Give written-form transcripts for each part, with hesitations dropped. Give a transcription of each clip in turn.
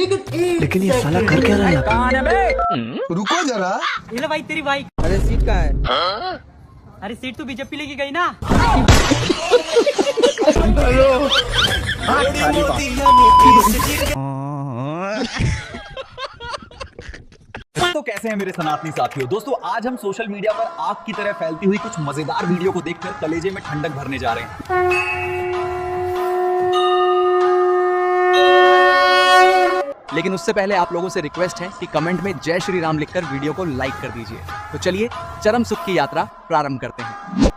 लेकिन ये साला कर क्या रहा है? कौन है बे? रुको जरा। ये ले भाई तेरी बाइक। अरे सीट कहाँ है? अरे सीट तो बीजेपी लेके गई ना। तो कैसे हैं मेरे सनातनी साथियों। दोस्तों आज हम सोशल मीडिया पर आग की तरह फैलती हुई कुछ मजेदार वीडियो को देखकर कलेजे में ठंडक भरने जा रहे हैं। लेकिन उससे पहले आप लोगों से रिक्वेस्ट है कि कमेंट में जय श्री राम लिखकर वीडियो को लाइक कर दीजिए। तो चलिए चरम सुख की यात्रा प्रारंभ करते हैं।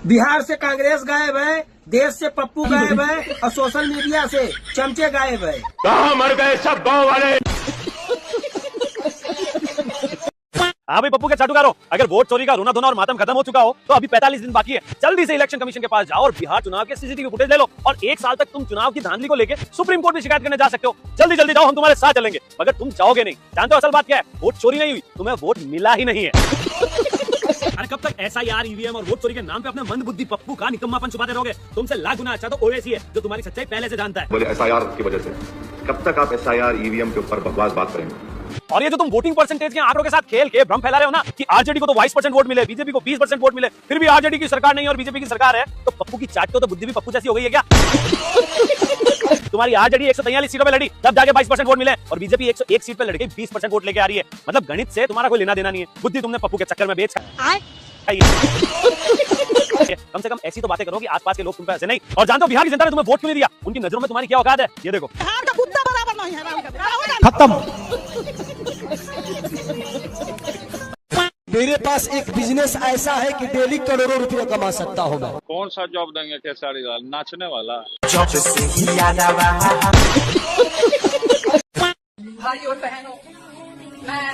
बिहार से कांग्रेस गायब है, देश से पप्पू गायब है और सोशल मीडिया से चमचे गायब है। कहाँ मर गए सब गांव वाले। हाँ भाई पप्पू के चाटुकारो, अगर वोट चोरी का रोना धोना और मातम खत्म हो चुका हो तो अभी 45 दिन बाकी है। जल्दी से इलेक्शन कमीशन के पास जाओ और बिहार चुनाव के सीसीटीवी फुटेज ले लो और 1 साल तक तुम चुनाव की धांधली को लेकर सुप्रीम कोर्ट में शिकायत करने जा सकते हो। जल्दी जल्दी जाओ, हम तुम्हारे साथ चलेंगे। मगर तुम जाओगे नहीं। जानते हो असल बात क्या है? वोट चोरी नहीं हुई, तुम्हें वोट मिला ही नहीं है। अरे कब तक SIR EVM और वोट चोरी के नाम पे अपने मंद बुद्धि पप्पू का निकम्मापन छुपाते रहोगे? तुमसे लाख गुना अच्छा तो ओवैसी है जो तुम्हारी सच्चाई पहले से जानता है। बोले SIR की वजह से कब तक आप SIR EVM के ऊपर बकवास बात करेंगे? और ये जो तुम वोटिंग परसेंटेज के आंकड़ों के साथ खेल के भ्रम फैला रहे हो ना कि आरजेडी को तो 22% वोट मिले, बीजेपी को 20% वोट मिले, फिर भी आरजेडी की सरकार नहीं है और बीजेपी की सरकार है, तो पप्पू की चाट को तो बुद्धि भी पप्पू जैसी हो गई है क्या? तुम्हारी आरजेडी 143 सीटों पे लड़ी, तब जाके 22% वोट मिले और बीजेपी 101 सीट पे लड़ गई 20% वोट लेके आ रही है। मतलब गणित से तुम्हारा कोई लेना देना नहीं है। बुद्धि तुमने पप्पू के चक्कर में बेच कम से कम ऐसी तो बातें करो कि आसपास के लोग तुम पे ऐसे नहीं। और जानते हो बिहार की जनता ने तुम्हें वोट क्यों नहीं दिया? उनकी नजरों में तुम्हारी क्या औकात है? ये देखो खत्म। मेरे पास एक बिजनेस ऐसा है कि डेली करोड़ों रुपया कमा सकता हूँ मैं। कौन सा जॉब देंगे? खेसारी लाल नाचने वाला? भाई और बहनों, मैं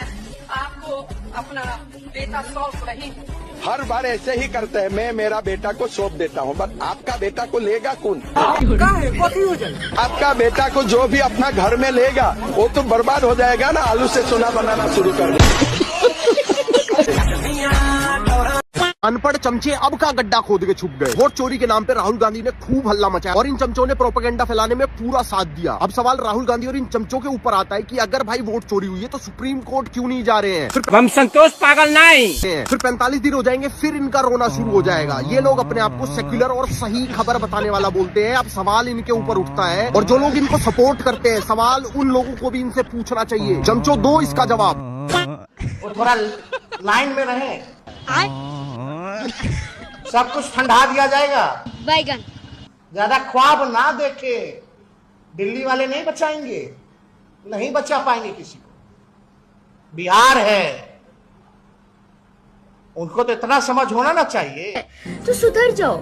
आपको अपना बेटा सौंप रही हूँ। हर बार ऐसे ही करते हैं। मैं मेरा बेटा को सौंप देता हूँ, बट आपका बेटा को लेगा कौन? आपका बेटा को जो भी अपना घर में लेगा वो तो बर्बाद हो जाएगा ना। आलू से सोना बनाना शुरू कर दे। अनपढ़ चमचे अब का गड्ढा खोद के छुप गए। वोट चोरी के नाम पे राहुल गांधी ने खूब हल्ला मचाया और इन चमचों ने प्रोपेगेंडा फैलाने में पूरा साथ दिया। अब सवाल राहुल गांधी और इन चमचों के ऊपर आता है कि अगर भाई वोट चोरी हुई है तो सुप्रीम कोर्ट क्यों नहीं जा रहे हैं? हम संतोष पागल नहीं। फिर 45 दिन हो जाएंगे, फिर इनका रोना शुरू हो जाएगा। ये लोग अपने आप को सेक्युलर और सही खबर बताने वाला बोलते हैं। अब सवाल इनके ऊपर उठता है और जो लोग इनको सपोर्ट करते हैं, सवाल उन लोगों को भी इनसे पूछना चाहिए। चमचों दो इसका जवाब। थोड़ा लाइन में रहे, सब कुछ ठंडा दिया जाएगा। बैगन ज्यादा ख्वाब ना देखे, दिल्ली वाले नहीं बचाएंगे, नहीं बचा पाएंगे किसी को। बिहार है, उनको तो इतना समझ होना ना चाहिए। तो सुधर जाओ,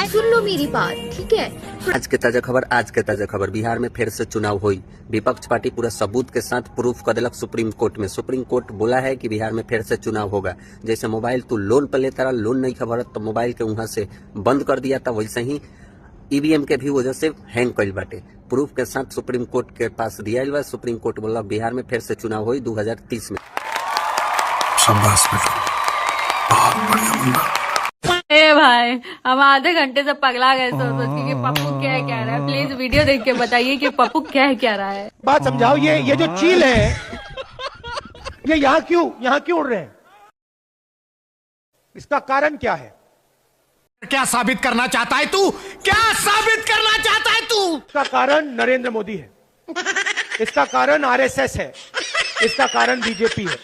सुन लो मेरी बात, ठीक है? आज के ताजा खबर बिहार में फिर से चुनाव हुई। विपक्ष पार्टी पूरा सबूत के साथ प्रूफ कर दिलक सुप्रीम कोर्ट में। सुप्रीम कोर्ट बोला है कि बिहार में फिर से चुनाव होगा। जैसे मोबाइल तू लोन पर लेता रहा, लोन नहीं खबर तो मोबाइल के वहां से बंद कर दिया था, वैसे ही EVM के भी वजह से हैंग कइल बाटे। प्रूफ के साथ सुप्रीम कोर्ट के पास दिया बा। सुप्रीम कोर्ट बोला बिहार में फिर से चुनाव हुई 2030 में। शाबाश बेटा, बहुत बढ़िया मुन्ना। ए भाई, हम आधे घंटे से पगला गए सोच के कि पप्पू क्या कह रहा है। प्लीज वीडियो देख के बताइए कि पप्पू क्या कह रहा है। बात समझाओ। ये जो चील है, ये यहाँ क्यों उड़ रहे हैं? इसका कारण क्या है? क्या साबित करना चाहता है तू? क्या साबित करना चाहता है तू? इसका कारण नरेंद्र मोदी है, इसका कारण RSS है, इसका कारण BJP है।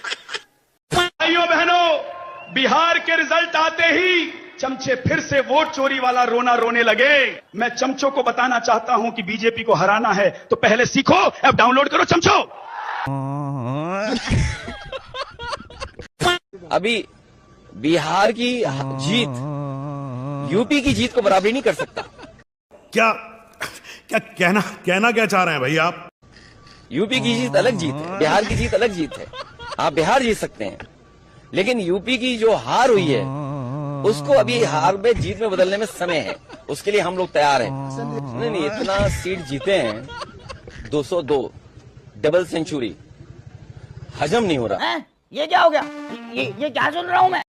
भाइयों बहनों, बिहार के रिजल्ट आते ही चमचे फिर से वोट चोरी वाला रोना रोने लगे। मैं चमचों को बताना चाहता हूं कि बीजेपी को हराना है तो पहले सीखो, ऐप डाउनलोड करो चमचो। अभी बिहार की जीत यूपी की जीत को बराबरी नहीं कर सकता। क्या क्या कहना क्या चाह रहे हैं भाई आप? यूपी की जीत अलग जीत है, बिहार की जीत अलग जीत है। आप बिहार जीत सकते हैं, लेकिन यूपी की जो हार हुई है उसको अभी हार में जीत में बदलने में समय है। उसके लिए हम लोग तैयार हैं। नहीं, इतना सीट जीते हैं, 202 डबल सेंचुरी, हजम नहीं हो रहा। ये क्या हो गया? ये क्या सुन रहा हूँ मैं?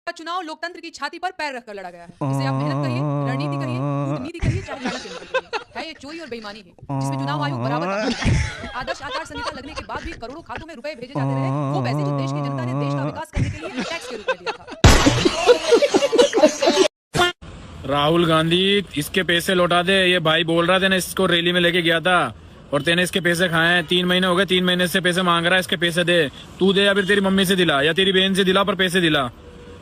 चुनाव लोकतंत्र की छाती पर पैर रखकर लड़ा गया है। इसे आप मेहनत कहिए, रणनीति कहिए, कूटनीति कहिए, चाहे भाई ये चोरी और बेईमानी है जिसमें चुनाव आयोग बराबर का हाथ है। आदर्श आचार संहिता लगने के बाद भी करोड़ों खातों में रुपए भेजे जाते रहे, वो पैसे जो देश की जनता ने देश का विकास करने के लिए टैक्स के रूप में दिया था। राहुल गांधी इसके पैसे लौटा दे, ये भाई बोल रहा था ना, इसको रैली में लेके गया था और तेने इसके पैसे खाए हैं। 3 महीने हो गए, 3 महीने से पैसे मांग रहा है, इसके पैसे दे। तू दे या फिर तेरी मम्मी से दिला या तेरी बहन से दिला, पर पैसे दिला।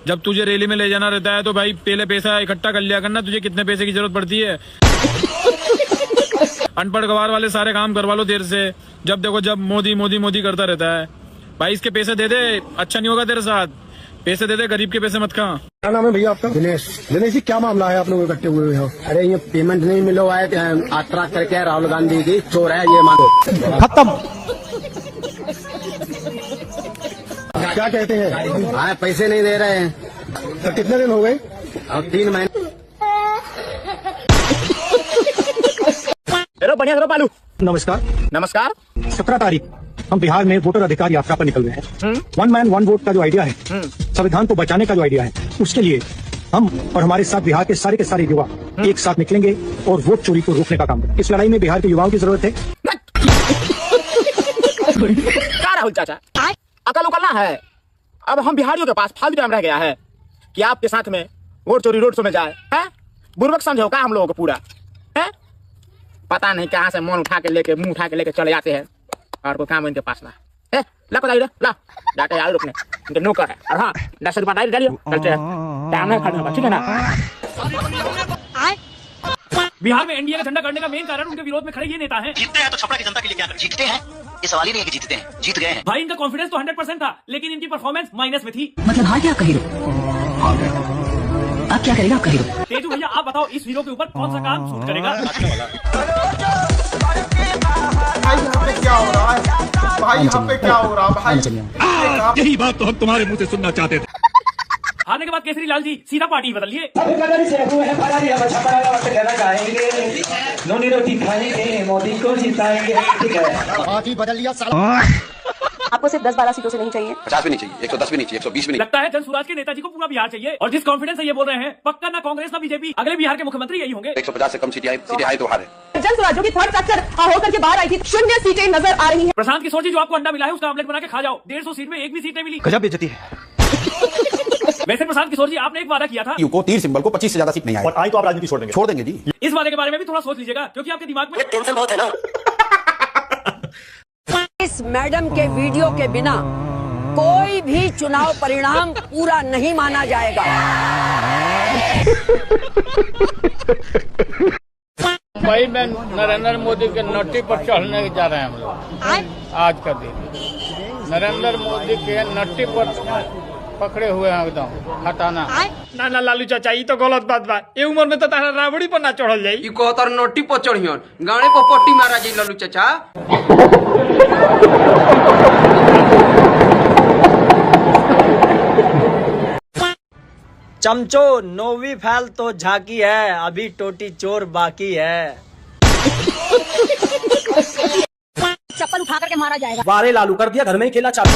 जब तुझे रैली में ले जाना रहता है तो भाई पहले पैसा इकट्ठा कर लिया करना, तुझे कितने पैसे की जरूरत पड़ती है। अनपढ़ गवार वाले सारे काम करवा लो देर से, जब देखो जब मोदी मोदी मोदी करता रहता है। भाई इसके पैसे दे दे, अच्छा नहीं होगा तेरे साथ। पैसे दे दे, गरीब के पैसे मत खा। क्या नाम है भैया आपका? दिनेश। दिनेश जी, क्या मामला है आप लोग इकट्ठे हुए हो? अरे ये पेमेंट नहीं मिला हुआ है, यात्रा करके राहुल गांधी की चोर है ये, मानो खत्म। क्या कहते हैं? हाँ, पैसे नहीं दे रहे हैं। तो कितने दिन हो गए? अब 3 महीने। बढ़िया बालू। नमस्कार। नमस्कार। 17 तारीख हम बिहार में वोटर अधिकार यात्रा पर निकल रहे हैं। 1 मैन 1 वोट का जो आइडिया है, संविधान को बचाने का जो आइडिया है, उसके लिए हम और हमारे साथ बिहार के सारे युवा एक साथ निकलेंगे और वोट चोरी को रोकने का काम करेंगे। इस लड़ाई में बिहार के युवाओं की जरूरत है। क्या राहुल चाचा, अकल उकल ना है? अब हम बिहारियों के पास फालतू टाइम रह गया है कि आपके साथ में वोट चोरी रोड शो में जाए? है बुर्बक समझो का हम लोगों को पूरा है? पता नहीं कहाँ से मुंह उठा के लेके चले जाते हैं और कोई काम इनके पास ना है। ला बताइए, ला डाटे यार रुकने इनके नौकर है। और हाँ, 10 रुपया डायरी डालियो, चलते हैं, टाइम नहीं खत्म, ठीक है ना? बिहार में एनडीए का झंडा करने का मेन कारण उनके विरोध में खड़े ये नेता हैं। जीतते हैं तो छपरा की जनता के लिए क्या कर, जीतते हैं ये सवाल ही नहीं है कि जीतते हैं, जीत गए हैं। भाई इनका कॉन्फिडेंस तो 100% था, लेकिन इनकी परफॉर्मेंस माइनस में थी। मतलब हार क्या हीरो? आप क्या करेगा आपका हीरो? तेजू भैया आप बताओ, इस हीरो के ऊपर कौन सा काम सूट करेगा? भाई यहाँ पे क्या हो रहा है? भाई यहाँ पे क्या हो रहा है भाई? यही बात तो हम तुम्हारे मुंह से सुनना चाहते थे। हारने के बाद केसरी लाल जी सीधा पार्टी बदलिए। मोदी को जिताएंगे, ठीक है? पार्टी बदल लिया। आपको सिर्फ 10-12 सीटों से नहीं चाहिए, 50 भी नहीं चाहिए, 110 भी नहीं चाहिए, 120 भी नहीं। लगता है जनसुराज के नेताजी को पूरा बिहार चाहिए, और जिस कॉन्फिडेंस से ये बोल रहे हैं, पक्का ना कांग्रेस ना बीजेपी अगले बिहार के मुख्यमंत्री यही होंगे। 150 से कम सीटें आई तो हारे। जनसुराजों की थर्ड सेक्टर होकर के बाहर आई थी, 0 सीटें नजर आ रही हैं। प्रशांत किशोर जी, जो आपको अंडा मिला है उसका ऑमलेट बना के खा जाओ, 150 सीट में एक भी सीट नहीं मिली। गजब बेइज्जती है। वैसे प्रशांत किशोर जी, आपने एक वादा किया था को तीर सिंबल को 25 से ज्यादा सीट नहीं आई, और आई तो आप राजनीति छोड़ देंगे जी। इस वादे के बारे में भी थोड़ा सोच लीजिएगा, क्योंकि आपके दिमाग में टेंशन बहुत है ना। इस मैडम के वीडियो के बिना कोई भी चुनाव परिणाम पूरा नहीं माना जाएगा। भाई मैं नरेंद्र मोदी के नट्टी पर चढ़ने जा रहे हैं हम लोग। आज का दिन नरेंद्र मोदी के नट्टी पर पकड़े हुए हैं, एकदम हटाना। ना लालू चाचा, ये तो गलत बात बा। ये उम्र में तो तारा रावड़ी पर ना चढ़ल जाई। ई कहतर नोटी पर चढ़ियन, गाड़े पर पट्टी मारा जाई लालू चाचा। चमचो, नौवीं फैल तो झाकी है, अभी टोटी चोर बाकी है। चप्पल उठा करके मारा जाएगा। वारे लालू, कर दिया घर में ही खेला चालू।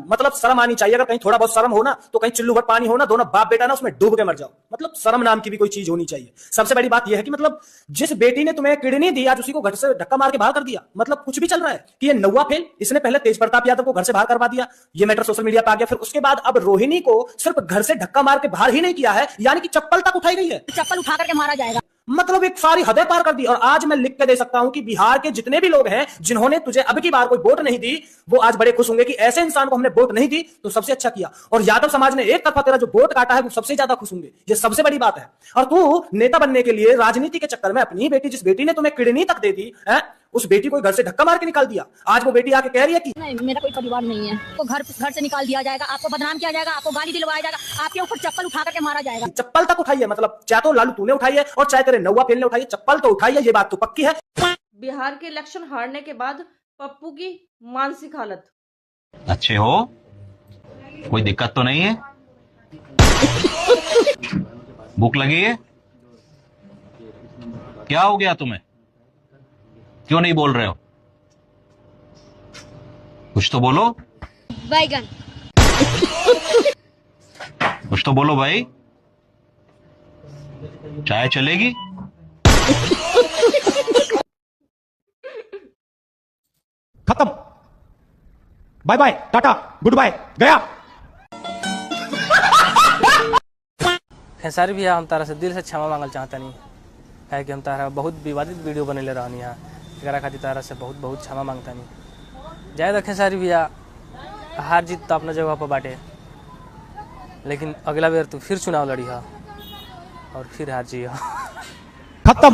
मतलब शर्म आनी चाहिए। अगर कहीं थोड़ा बहुत शर्म हो ना, तो कहीं चुल्लू भर पानी हो ना, दोनों बाप बेटा ना उसमें डूब के मर जाओ। मतलब शर्म नाम की भी कोई चीज होनी चाहिए। सबसे बड़ी बात यह है कि मतलब जिस बेटी ने तुम्हें किडनी दी, आज उसी को घर से धक्का मार के बाहर कर दिया। मतलब कुछ भी चल रहा है कि ये नौवा फेल, इसने पहले तेज प्रताप यादव को घर से बाहर करवा दिया, ये मैटर सोशल मीडिया पे आ गया। फिर उसके बाद अब रोहिणी को सिर्फ घर से धक्का मार के बाहर ही नहीं किया है, यानी कि चप्पल तक उठाई गई है। चप्पल उठा करके मारा जाएगा। मतलब एक सारी हदें पार कर दी। और आज मैं लिख के दे सकता हूं कि बिहार के जितने भी लोग हैं जिन्होंने तुझे अब की बार कोई वोट नहीं दी, वो आज बड़े खुश होंगे कि ऐसे इंसान को हमने वोट नहीं दी तो सबसे अच्छा किया। और यादव समाज ने एक तरफा तेरा जो वोट काटा है वो सबसे ज्यादा खुश होंगे। ये सबसे बड़ी बात है। और तू नेता बनने के लिए राजनीति के चक्कर में अपनी बेटी, जिस बेटी ने तुम्हें किडनी तक दे दी है, उस बेटी को घर से धक्का मार के निकाल दिया। आज वो बेटी आके कह रही है कि नहीं, मेरा कोई परिवार नहीं है। तो घर से निकाल दिया जाएगा, आपको बदनाम किया जाएगा, आपको गाली दिलवाया जाएगा, आपके ऊपर चप्पल उठा करके मारा जाएगा। चप्पल तक उठाई है। मतलब चाहे तो लालू तूने उठाई है और चाहे तेरे नौवा फेल ने उठाई है, चप्पल तो उठाई है, ये बात तो पक्की है। बिहार के इलेक्शन हारने के बाद पप्पू की मानसिक हालत। अच्छे हो, कोई दिक्कत तो नहीं है? भूख लगी है? क्या हो गया तुम्हें? क्यों नहीं बोल रहे हो? कुछ तो बोलो। बैगन। कुछ तो बोलो भाई। चाय चलेगी? खत्म, bye bye, tata, good bye, गया। खेसारी भैया, हम तारा से दिल से क्षमा मांगल चाहता नहीं है कि हम तारा बहुत विवादित वीडियो बनेले रहनी है, एकरा खातिर तारा से बहुत बहुत क्षमा मांगता नहीं। जाए खेसारी भैया, हार जीत तो अपना जगह पर बाटे, लेकिन अगला बेर तू फिर चुनाव लड़ी है और फिर हार जी। खत्म।